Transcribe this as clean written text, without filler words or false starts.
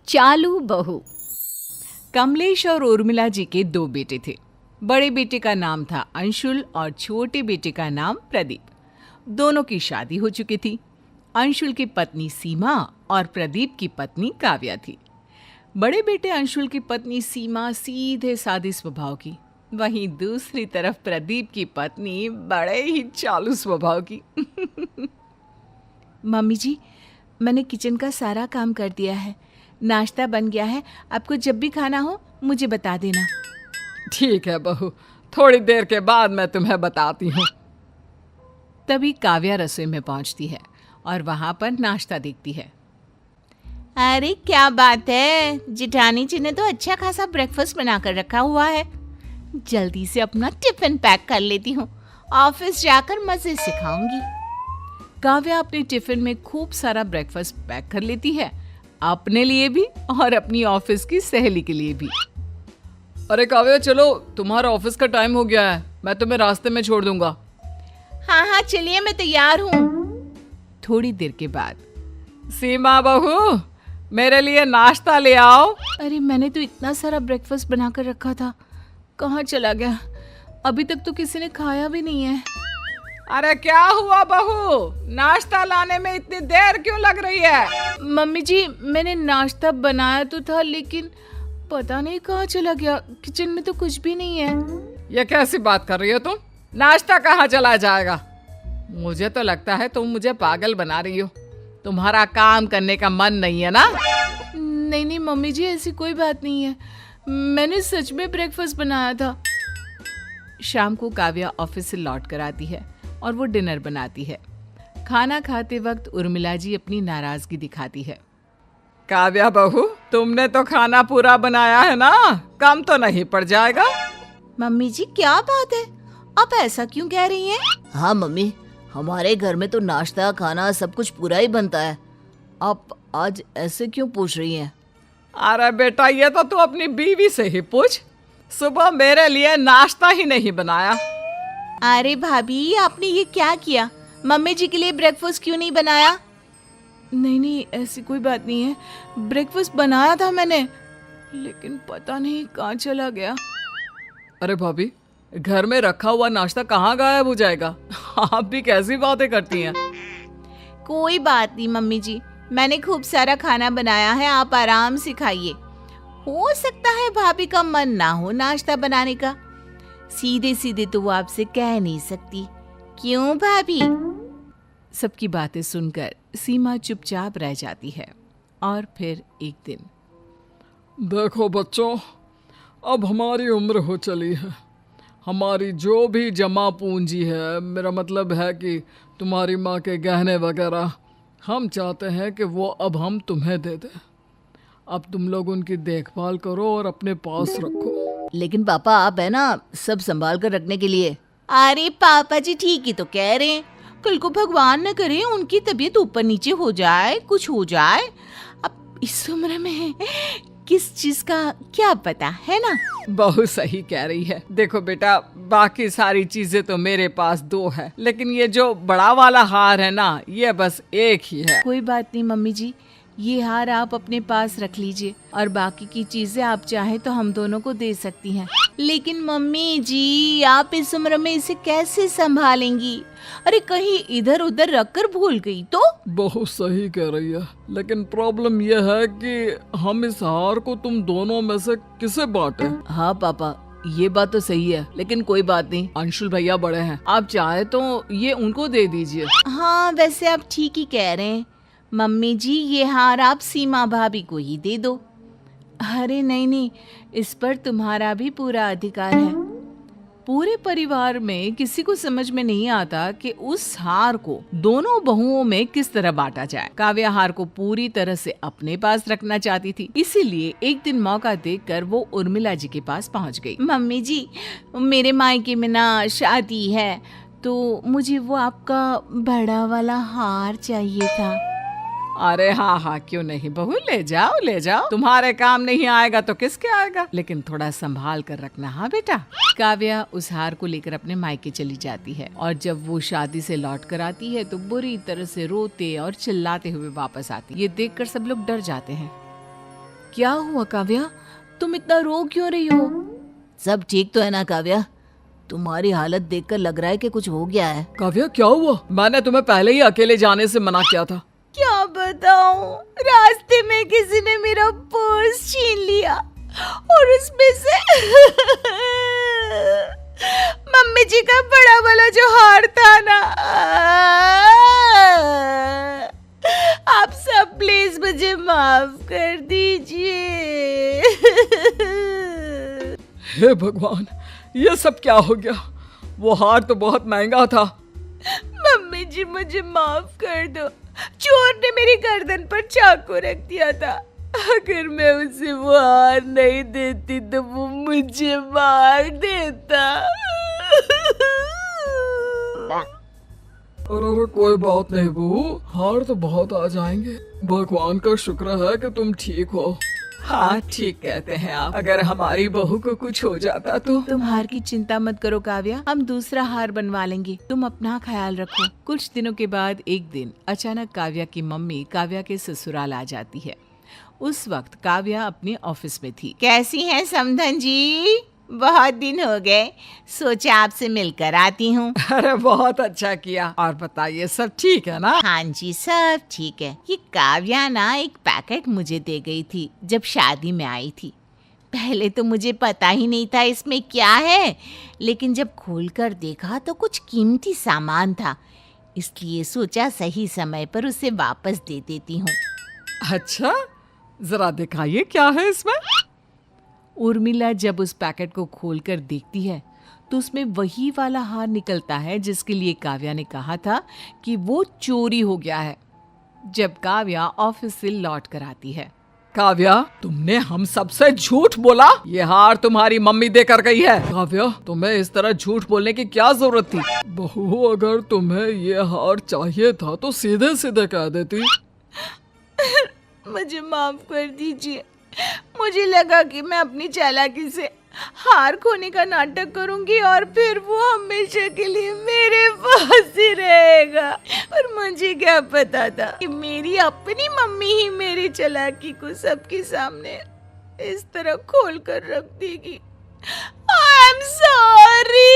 चालू बहू। कमलेश और उर्मिला जी के 2 बेटे थे। बड़े बेटे का नाम था अंशुल और छोटे बेटे का नाम प्रदीप। दोनों की शादी हो चुकी थी। अंशुल की पत्नी सीमा और प्रदीप की पत्नी काव्या थी। बड़े बेटे अंशुल की पत्नी सीमा सीधे सादी स्वभाव की, वहीं दूसरी तरफ प्रदीप की पत्नी बड़े ही चालू स्वभाव की। मम्मी जी, मैंने किचन का सारा काम कर दिया है, नाश्ता बन गया है। आपको जब भी खाना हो मुझे बता देना। ठीक है बहू, थोड़ी देर के बाद मैं तुम्हें बताती हूँ। तभी काव्या रसोई में पहुंचती है और वहां पर नाश्ता देखती है। अरे क्या बात है, जिठानी जी ने तो अच्छा खासा ब्रेकफास्ट बना कर रखा हुआ है। जल्दी से अपना टिफिन पैक कर लेती हूँ, ऑफिस जाकर मजे से खाऊंगी। काव्या अपने टिफिन में खूब सारा ब्रेकफास्ट पैक कर लेती है, अपने लिए भी और अपनी ऑफिस की सहेली के लिए भी। अरे काव्या, चलो, तुम्हारा ऑफिस का टाइम हो गया है, मैं तुम्हें रास्ते में छोड़ दूंगा। हाँ, चलिए, मैं तैयार हूँ। थोड़ी देर के बाद, सीमा बहू, मेरे लिए नाश्ता ले आओ। अरे मैंने तो इतना सारा ब्रेकफास्ट बनाकर रखा था, कहाँ चला गया? अभी तक तो किसी ने खाया भी नहीं है। अरे क्या हुआ बहू, नाश्ता लाने में इतनी देर क्यों लग रही है? मम्मी जी, मैंने नाश्ता बनाया तो था, लेकिन पता नहीं कहाँ चला गया। किचन में तो कुछ भी नहीं है। ये कैसी बात कर रही हो तुम? नाश्ता कहाँ चला जाएगा? मुझे तो लगता है तुम मुझे पागल बना रही हो। तुम्हारा काम करने का मन नहीं है ना? नहीं मम्मी जी, ऐसी कोई बात नहीं है, मैंने सच में ब्रेकफास्ट बनाया था। शाम को काव्या ऑफिस से लौट कर आती है और वो डिनर बनाती है। खाना खाते वक्त उर्मिला जी अपनी नाराजगी दिखाती है। काव्या बहू, तुमने तो खाना पूरा बनाया है ना, कम तो नहीं पड़ जाएगा? मम्मी जी क्या बात है, आप ऐसा क्यों कह रही हैं? हाँ मम्मी, हमारे घर में तो नाश्ता खाना सब कुछ पूरा ही बनता है। आप आज ऐसे क्यों पूछ रही हैं? अरे बेटा, ये तो तू अपनी बीवी से ही पूछ। सुबह मेरे लिए नाश्ता ही नहीं बनाया। अरे भाभी, आपने ये क्या किया? मम्मी जी के लिए ब्रेकफास्ट क्यों नहीं बनाया? नहीं, ऐसी कोई बात नहीं है, ब्रेकफास्ट बनाया था मैंने, लेकिन पता नहीं कहाँ चला गया। अरे भाभी, घर में रखा हुआ नाश्ता कहाँ गायब हो जाएगा? आप भी कैसी बातें करती हैं? कोई बात नहीं मम्मी जी, मैंने खूब सारा खाना बनाया है, आप आराम से खाइए। हो सकता है भाभी का मन ना हो नाश्ता बनाने का, सीधे सीधे तो वो आपसे कह नहीं सकती, क्यों भाभी? सबकी बातें सुनकर सीमा चुपचाप रह जाती है। और फिर एक दिन, देखो बच्चों, अब हमारी उम्र हो चली है। हमारी जो भी जमा पूंजी है, मेरा मतलब है कि तुम्हारी माँ के गहने वगैरह, हम चाहते हैं कि वो अब हम तुम्हें दे दें। अब तुम लोग उनकी देखभाल करो और अपने पास रखो। लेकिन पापा, आप है ना सब संभाल कर रखने के लिए। अरे पापा जी ठीक ही तो कह रहे हैं, कल को भगवान न करे उनकी तबीयत ऊपर नीचे हो जाए, कुछ हो जाए। अब इस उम्र में किस चीज का क्या पता है ना? बहुत सही कह रही है। देखो बेटा, बाकी सारी चीजें तो मेरे पास 2 है, लेकिन ये जो बड़ा वाला हार है ना, ये बस एक ही है। कोई बात नहीं मम्मी जी, ये हार आप अपने पास रख लीजिए और बाकी की चीजें आप चाहे तो हम दोनों को दे सकती हैं। लेकिन मम्मी जी, आप इस उम्र में इसे कैसे संभालेंगी? अरे कहीं इधर उधर रखकर भूल गई तो? बहुत सही कह रही है, लेकिन प्रॉब्लम यह है कि हम इस हार को तुम दोनों में से किसे बांटे? हाँ पापा, ये बात तो सही है, लेकिन कोई बात नहीं, अंशुल भैया बड़े हैं, आप चाहे तो ये उनको दे दीजिए। हाँ, वैसे आप ठीक ही कह रहे हैं मम्मी जी, ये हार आप सीमा भाभी को ही दे दो। अरे नहीं, इस पर तुम्हारा भी पूरा अधिकार है। पूरे परिवार में किसी को समझ में नहीं आता कि उस हार को दोनों बहुओं में किस तरह बांटा जाए। काव्या हार को पूरी तरह से अपने पास रखना चाहती थी, इसीलिए एक दिन मौका देखकर वो उर्मिला जी के पास पहुंच गई। मम्मी जी, मेरे मायके में ना शादी है, तो मुझे वो आपका बड़ा वाला हार चाहिए था। अरे हाँ, क्यों नहीं बहू, ले जाओ, तुम्हारे काम नहीं आएगा तो किसके आएगा, लेकिन थोड़ा संभाल कर रखना। हाँ बेटा। काव्या उस हार को लेकर अपने मायके चली जाती है और जब वो शादी से लौट कर आती है तो बुरी तरह से रोते और चिल्लाते हुए वापस आती है। ये देखकर सब लोग डर जाते हैं। क्या हुआ काव्या, तुम इतना रो क्यों रही हो? सब ठीक तो है ना काव्या? तुम्हारी हालत देखकर लग रहा है कि कुछ हो गया है। काव्या क्या हुआ? मैंने तुम्हें पहले ही अकेले जाने से मना किया था। क्या बताऊं, रास्ते में किसी ने मेरा पर्स छीन लिया और उसमें से मम्मी जी का बड़ा वाला जो हार था ना। आप सब प्लीज मुझे माफ कर दीजिए। हे भगवान, ये सब क्या हो गया? वो हार तो बहुत महंगा था। मम्मी जी मुझे माफ कर दो, चोर ने मेरी गर्दन पर चाकू रख दिया था। अगर मैं उसे वो हार नहीं देती तो वो मुझे मार देता। अरे कोई बात नहीं बहू, हार तो बहुत आ जाएंगे। भगवान का शुक्र है कि तुम ठीक हो। हाँ ठीक कहते हैं आप। अगर हमारी बहू को कुछ हो जाता तो। तुम हार की चिंता मत करो काव्या, हम दूसरा हार बनवा लेंगे। तुम अपना ख्याल रखो। कुछ दिनों के बाद एक दिन अचानक काव्या की मम्मी काव्या के ससुराल आ जाती है। उस वक्त काव्या अपने ऑफिस में थी। कैसी हैं समधन जी? बहुत दिन हो गए, सोचा आपसे मिलकर आती हूँ। अरे बहुत अच्छा किया। और बताइए सब ठीक है ना? हाँ जी सब ठीक है। ये काव्या ना एक पैकेट मुझे दे गई थी जब शादी में आई थी। पहले तो मुझे पता ही नहीं था इसमें क्या है, लेकिन जब खोलकर देखा तो कुछ कीमती सामान था, इसलिए सोचा सही समय पर उसे वापस दे देती हूँ। अच्छा, जरा दिखाइए क्या है इसमें। उर्मिला जब उस पैकेट को खोलकर देखती है तो उसमें वही वाला हार निकलता है जिसके लिए काव्या ने कहा था कि वो चोरी हो गया है। जब काव्या ऑफिस से लौट कर आती है। काव्या, तुमने हम सबसे झूठ बोला। ये हार तुम्हारी मम्मी देकर गई है। काव्या, तुम्हें इस तरह झूठ बोलने की क्या जरूरत थी? बहू, अगर तुम्हें ये हार चाहिए था तो सीधे सीधे कह देती। मुझे माफ कर दीजिए, मुझे लगा कि मैं अपनी चालाकी से हार खोने का नाटक करूंगी और फिर वो हमेशा के लिए मेरे पास ही रहेगा। और मुझे क्या पता था कि मेरी अपनी मम्मी ही मेरी चालाकी को सबके सामने इस तरह खोल कर रख देगी। I am sorry.